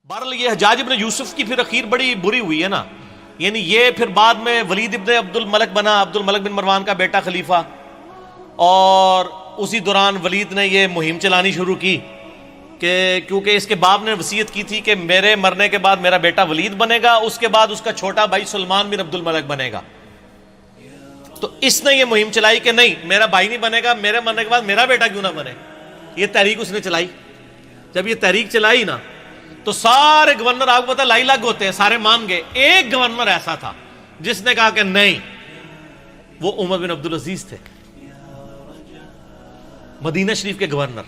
بہرحال یہ حجاج ابن یوسف کی پھر اخیر بڑی بری ہوئی ہے نا، یعنی یہ پھر بعد میں ولید ابن عبد الملک بنا، عبد الملک بن مروان کا بیٹا خلیفہ، اور اسی دوران ولید نے یہ مہم چلانی شروع کی کہ کیونکہ اس کے باپ نے وصیت کی تھی کہ میرے مرنے کے بعد میرا بیٹا ولید بنے گا، اس کے بعد اس کا چھوٹا بھائی سلمان بن عبد الملک بنے گا. تو اس نے یہ مہم چلائی کہ نہیں، میرا بھائی نہیں بنے گا، میرے مرنے کے بعد میرا بیٹا کیوں نہ بنے. یہ تحریک اس نے چلائی. جب یہ تحریک چلائی نا تو سارے گورنر، آپ کو پتا لائی لاگ ہوتے ہیں، سارے مان گئے. ایک گورنر ایسا تھا جس نے کہا کہ نہیں، وہ عمر بن عبد العزیز تھے، مدینہ شریف کے گورنر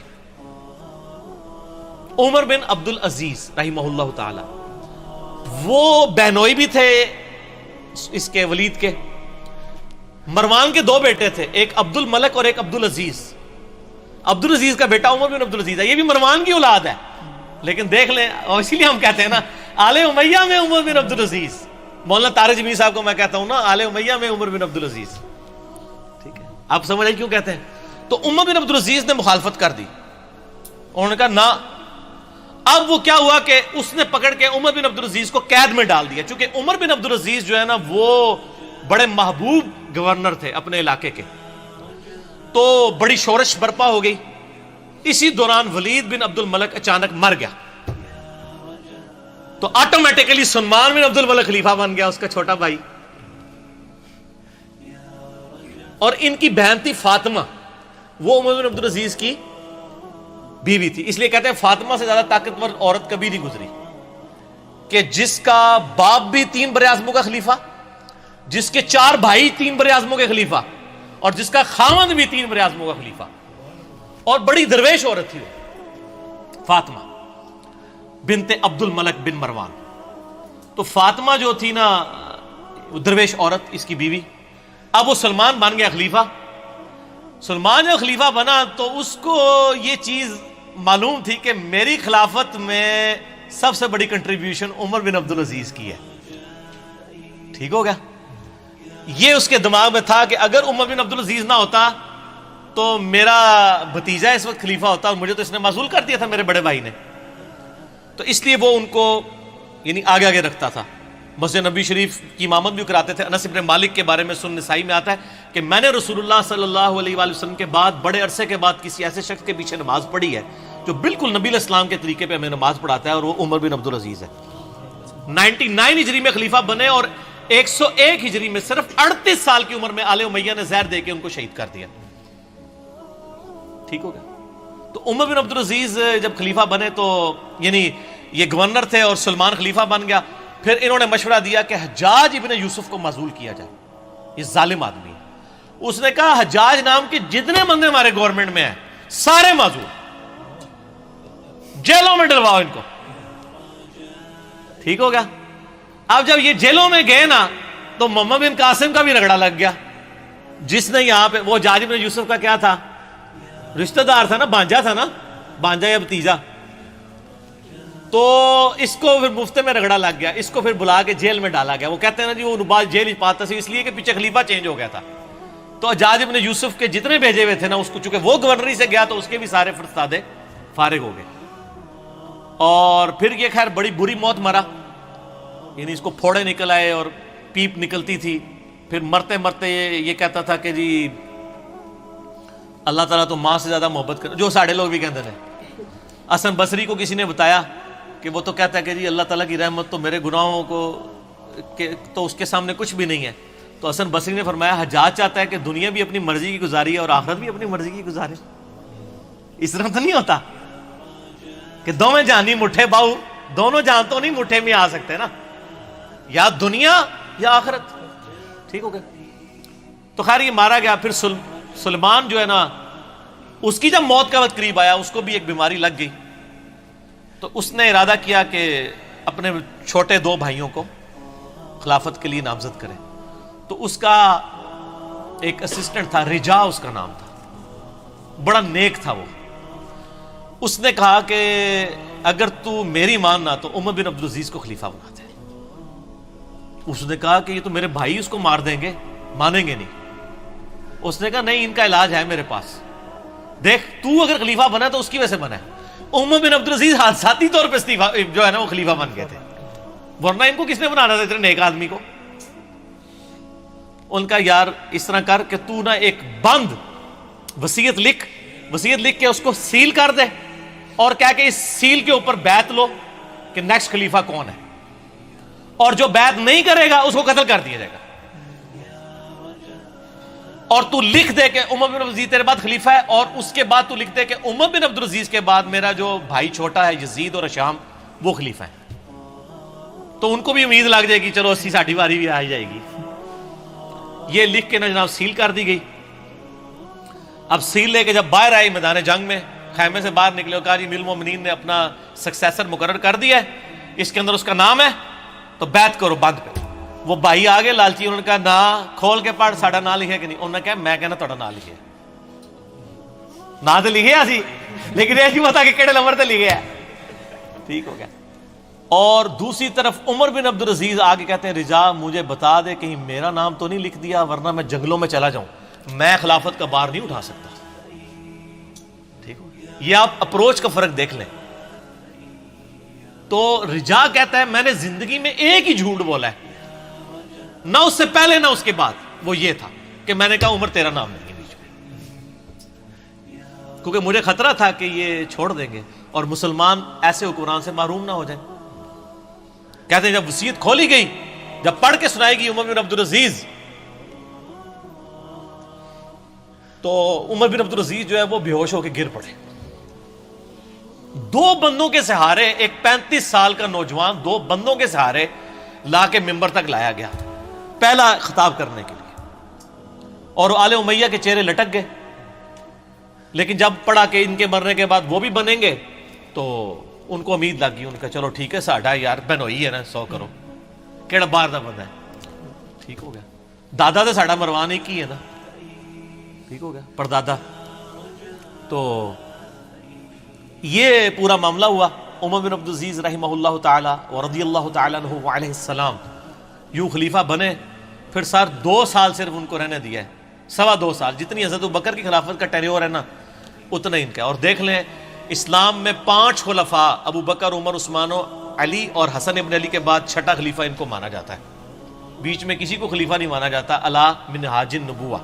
عمر بن عبد العزیز رحمہ اللہ تعالی. وہ بہنوئی بھی تھے اس کے ولید کے. مروان کے دو بیٹے تھے، ایک عبد الملک اور ایک عبد العزیز. عبد العزیز کا بیٹا عمر بن عبد العزیز ہے، یہ بھی مروان کی اولاد ہے. لیکن دیکھ لیں، اور اسی لیے ہم کہتے ہیں نا آل امیہ میں عمر بن عبد العزیز. مولانا طارق جمیل صاحب کو میں کہتا ہوں نا آل امیہ میں عمر بن عبد العزیز. ٹھیک ہے، آپ سمجھ آئی کیوں کہتے ہیں. تو عمر بن عبد العزیز نے مخالفت کر دی. انہوں نے کہا نہ. اب وہ کیا ہوا کہ اس نے پکڑ کے عمر بن عبد العزیز کو قید میں ڈال دیا. چونکہ عمر بن عبد العزیز جو ہے نا وہ بڑے محبوب گورنر تھے اپنے علاقے کے، تو بڑی شورش برپا ہو گئی. اسی دوران ولید بن عبد الملک اچانک مر گیا، تو آٹومیٹیکلی سلمان بن عبد الملک خلیفہ بن گیا، اس کا چھوٹا بھائی. اور ان کی بہن تھی فاطمہ، وہ عمر بن عبد العزیز کی بیوی تھی. اس لیے کہتے ہیں فاطمہ سے زیادہ طاقتور عورت کبھی نہیں گزری، کہ جس کا باپ بھی 3 براعظموں کا خلیفہ، جس کے 4 بھائی 3 براعظموں کے خلیفہ، اور جس کا خاوند بھی 3 براعظموں کا خلیفہ. اور بڑی درویش عورت تھی وہ فاطمہ بنت عبد الملک بن مروان. تو فاطمہ جو تھی نا درویش عورت، اس کی بیوی. اب وہ سلمان بن گیا خلیفہ. سلمان جب خلیفہ بنا تو اس کو یہ چیز معلوم تھی کہ میری خلافت میں سب سے بڑی کنٹریبیوشن عمر بن عبد العزیز کی ہے. ٹھیک ہو گیا. یہ اس کے دماغ میں تھا کہ اگر عمر بن عبد العزیز نہ ہوتا تو میرا بھتیجا اس وقت خلیفہ ہوتا، اور مجھے تو اس نے معزول کر دیا تھا میرے بڑے بھائی نے. تو اس لیے وہ ان کو یعنی آگے آگے رکھتا تھا. مسجد نبی شریف کی امامت بھی کراتے تھے. انس بن مالک کے بارے میں سنن نسائی میں آتا ہے کہ میں نے رسول اللہ صلی اللہ علیہ وآلہ وسلم کے بعد بڑے عرصے کے بعد کسی ایسے شخص کے پیچھے نماز پڑھی ہے جو بالکل نبی علیہ السلام کے طریقے پہ ہمیں نماز پڑھاتا ہے، اور وہ عمر بن عبد العزیز ہے. 99 ہجری میں خلیفہ بنے، اور 101 ہجری میں صرف 38 سال کی عمر میں آل امیہ نے زہر دے کے ان کو شہید کر دیا. ٹھیک ہو گیا. تو عمر بن عبد العزیز جب خلیفہ بنے تو یعنی یہ گورنر تھے اور سلمان خلیفہ بن گیا. پھر انہوں نے مشورہ دیا کہ حجاج ابن یوسف کو معزول کیا جائے، یہ ظالم آدمی ہے. اس نے کہا حجاج نام کے جتنے بندے ہمارے گورنمنٹ میں ہیں سارے معزول، جیلوں میں ڈلواؤ ان کو. ٹھیک ہو گیا. اب جب یہ جیلوں میں گئے نا تو محمد بن قاسم کا بھی رگڑا لگ گیا، جس نے یہاں پہ، وہ حجاج ابن یوسف کا کیا تھا، رشتہ دار تھا نا، بانجا تھا نا، بانجا یا بھتیجا. تو اس کو پھر مفتے میں رگڑا لگ گیا، اس کو پھر بلا کے جیل میں ڈالا گیا. وہ کہتے ہیں نا جی وہ بعد جیل پاتا سی اس لیے کہ پیچھے خلیفہ چینج ہو گیا تھا. تو حجاج ابن یوسف کے جتنے بھیجے ہوئے تھے نا، اس کو چونکہ وہ گورنری سے گیا تو اس کے بھی سارے فرستادے فارغ ہو گئے. اور پھر یہ خیر بڑی بری موت مرا، یعنی اس کو پھوڑے نکل آئے اور پیپ نکلتی تھی. پھر مرتے مرتے یہ کہتا تھا کہ جی اللہ تعالیٰ تو ماں سے زیادہ محبت کر، جو ساڑھے لوگ بھی کہتے ہیں. حسن بصری کو کسی نے بتایا کہ وہ تو کہتا ہے کہ جی اللہ تعالیٰ کی رحمت تو میرے گناہوں کو تو اس کے سامنے کچھ بھی نہیں ہے. تو حسن بصری نے فرمایا حجاج چاہتا ہے کہ دنیا بھی اپنی مرضی کی گزاری ہے اور آخرت بھی اپنی مرضی کی گزارے. اس طرح تو نہیں ہوتا کہ دونوں جہانی مٹھے باؤ، دونوں جہان تو نہیں مٹھے میں آ سکتے نا، یا دنیا یا آخرت. ٹھیک ہو گیا. تو خیر یہ مارا گیا. پھر سلمان جو ہے نا، اس کی جب موت کا وقت قریب آیا اس کو بھی ایک بیماری لگ گئی. تو اس نے ارادہ کیا کہ اپنے چھوٹے 2 بھائیوں کو خلافت کے لیے نامزد کرے. تو اس کا ایک اسسٹنٹ تھا، رجا اس کا نام تھا، بڑا نیک تھا وہ. اس نے کہا کہ اگر تو میری ماننا تو عمر بن عبد العزیز کو خلیفہ بنا دے. اس نے کہا کہ یہ تو میرے بھائی اس کو مار دیں گے، مانیں گے نہیں. اس نے کہا نہیں، ان کا علاج ہے میرے پاس. دیکھ تو اگر خلیفہ بنا تو اس کی وجہ سے بنا ہے. عمر بن عبدالعزیز حادثاتی طور پہ جو ہے نا وہ خلیفہ بن گئے تھے، ورنہ ان کو کس نے بنانا تھا اتنے نیک آدمی کو؟ ان کا یار اس طرح کر کہ تو نا ایک بند وصیت لکھ کے اس کو سیل کر دے، اور کہہ کہ اس سیل کے اوپر بیعت لو کہ نیکسٹ خلیفہ کون ہے، اور جو بیعت نہیں کرے گا اس کو قتل کر دیا جائے گا، اور تو لکھ دے کہ عمر بن عبدالعزیز تیرے بعد خلیفہ ہے، اور اس کے بعد تو لکھ دے کہ عمر بن عبدالعزیز کے بعد میرا جو بھائی چھوٹا ہے یزید اور ہشام وہ خلیفہ ہے۔ تو ان کو بھی امید لگ جائے گی چلو اسی ساٹھی باری بھی آ جائے گی۔ یہ لکھ کے نا جناب سیل کر دی گئی۔ اب سیل لے کے جب باہر آئی میدان جنگ میں، خیمے سے باہر نکلے اور کہا جی امیر المومنین نے اپنا سکسیسر مقرر کر دیا ہے، اس کے اندر اس کا نام ہے، تو بیعت کرو بند پہ۔ وہ بھائی آگے لالچی، انہوں نے کہا نا کھول کے پڑھ ساڑا نام لکھے کہ نہیں؟ انہوں نے کہا میں کہنا تھوڑا نام لکھے، نام تو لکھے سی لیکن یہ نہیں پتا کہ کہڑے نمبر تے لکھے ہے۔ ٹھیک ہو گیا۔ اور دوسری طرف عمر بن عبدالعزیز آگے کہتے ہیں رضا مجھے بتا دے کہیں میرا نام تو نہیں لکھ دیا، ورنہ میں جنگلوں میں چلا جاؤں، میں خلافت کا بار نہیں اٹھا سکتا۔ ٹھیک ہو، یہ آپ اپروچ کا فرق دیکھ لیں۔ تو رجا کہتا ہے میں نے زندگی میں ایک ہی جھوٹ بولا ہے، نہ اس سے پہلے نہ اس کے بعد، وہ یہ تھا کہ میں نے کہا عمر تیرا نام نہیں ہے بیچ میں، کیونکہ مجھے خطرہ تھا کہ یہ چھوڑ دیں گے اور مسلمان ایسے حکمران سے محروم نہ ہو جائیں۔ کہتے ہیں جب وصیت کھولی گئی، جب پڑھ کے سنائی گئی عمر بن عبدالعزیز، تو عمر بن عبدالعزیز جو ہے وہ بے ہوش ہو کے گر پڑے۔ دو بندوں کے سہارے، ایک 35 سال کا نوجوان دو بندوں کے سہارے لا کے ممبر تک لایا گیا پہلا خطاب کرنے کے لیے، اور آل امیہ کے چہرے لٹک گئے۔ لیکن جب پڑھا کہ ان کے مرنے کے بعد وہ بھی بنیں گے تو ان کو امید لگ گئی، ان کا چلو ٹھیک ہے ساڈا یار بہنوئی ہے نا 100 کرو کیڑا باہر دا بندہ ہے۔ ٹھیک ہو گیا، دادا تو ساڈا مروان ایک ہی ہے نا، ٹھیک ہو گیا، پردادا۔ تو یہ پورا معاملہ ہوا۔ عمر بن عبدالعزیز رحمہ اللہ تعالی ورضی اللہ تعالی عنہ وعلیہ السلام یوں خلیفہ بنے۔ پھر سر 2 سال صرف ان کو رہنے دیا ہے، 2.25 سال، جتنی حضرت ابوبکر کی خلافت کا ٹینیور ہے نا اتنا ان کا۔ اور دیکھ لیں اسلام میں 5 خلفاء ابو بکر، عمر، عثمان و علی اور حسن ابن علی کے بعد 6ٹھا خلیفہ ان کو مانا جاتا ہے، بیچ میں کسی کو خلیفہ نہیں مانا جاتا۔ علا منہاج النبوہ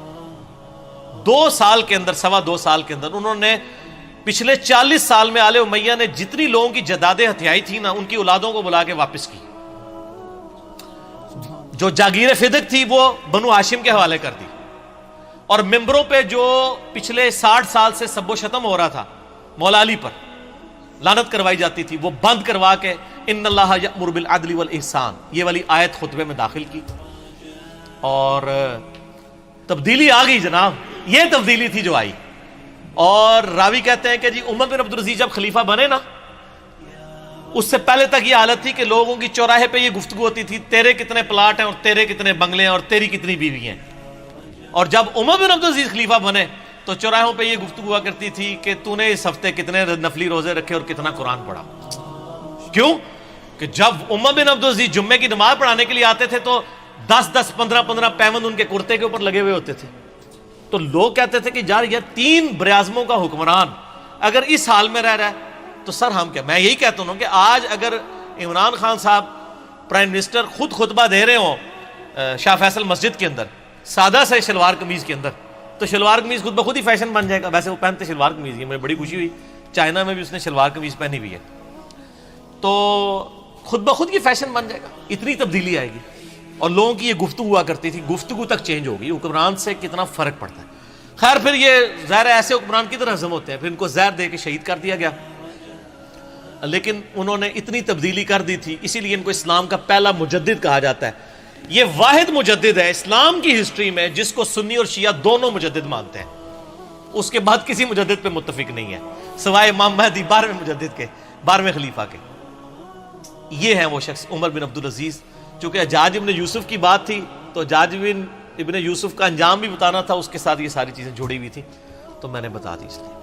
2 سال کے اندر، 2.25 سال کے اندر انہوں نے پچھلے 40 سال میں آل امیہ نے جتنی لوگوں کی جدادیں ہتھیائی تھی نا ان کی اولادوں کو بلا کے واپس کی۔ جو جاگیر فدق تھی وہ بنو ہاشم کے حوالے کر دی، اور ممبروں پہ جو پچھلے 60 سال سے سب و شتم ہو رہا تھا مولا علی پر، لعنت کروائی جاتی تھی، وہ بند کروا کے ان اللہ یأمر بالعدل والاحسان یہ والی آیت خطبے میں داخل کی، اور تبدیلی آ گئی جناب۔ یہ تبدیلی تھی جو آئی۔ اور راوی کہتے ہیں کہ جی عمر بن عبدالعزیز جب خلیفہ بنے نا، اس سے پہلے تک یہ حالت تھی کہ لوگوں کی چوراہے پہ یہ گفتگو ہوتی تھی تیرے کتنے پلاٹ ہیں اور تیرے کتنے بنگلے ہیں اور تیری کتنی بیوی ہیں۔ اور جب عمر بن عبدالعزیز خلیفہ بنے تو چوراہوں پہ یہ گفتگو ہوا کرتی تھی کہ تو نے اس ہفتے کتنے نفلی روزے رکھے اور کتنا قرآن پڑھا۔ کیوں کہ جب عمر بن عبدالعزیز جمعے کی نماز پڑھانے کے لیے آتے تھے تو 10 15 پیوند ان کے کرتے کے اوپر لگے ہوئے ہوتے تھے۔ تو لوگ کہتے تھے کہ یار یہ 3 براعظموں کا حکمران اگر اس حال میں رہ رہا ہے تو سر ہم کیا۔ میں یہی کہتا ہوں کہ آج اگر عمران خان صاحب پرائم منسٹر خود خطبہ دے رہے ہوں شاہ فیصل مسجد کے اندر سادہ سے شلوار قمیض کے اندر، تو شلوار قمیض خود بخود ہی فیشن بن جائے گا۔ ویسے وہ پہنتے شلوار قمیض ہی، مجھے بڑی خوشی ہوئی چائنا میں بھی اس نے شلوار قمیض پہنی ہوئی ہے، تو خود بخود کی فیشن بن جائے گا، اتنی تبدیلی آئے گی۔ اور لوگوں کی یہ گفتگو ہوا کرتی تھی، گفتگو تک چینج ہوگی، حکمران سے کتنا فرق پڑتا ہے۔ خیر پھر یہ ظاہر ایسے حکمران کی طرح ہضم ہوتے ہیں، پھر ان کو زہر دے کے شہید کر دیا گیا، لیکن انہوں نے اتنی تبدیلی کر دی تھی، اسی لیے ان کو اسلام کا پہلا مجدد کہا جاتا ہے۔ یہ واحد مجدد ہے اسلام کی ہسٹری میں جس کو سنی اور شیعہ دونوں مجدد مانتے ہیں، اس کے بعد کسی مجدد پہ متفق نہیں ہے سوائے امام مہدی 12ویں مجدد کے، 12ویں خلیفہ کے۔ یہ ہیں وہ شخص عمر بن عبدالعزیز۔ چونکہ حجاج ابن یوسف کی بات تھی تو حجاج ابن یوسف کا انجام بھی بتانا تھا، اس کے ساتھ یہ ساری چیزیں جڑی ہوئی تھی، تو میں نے بتا دی اس لیے۔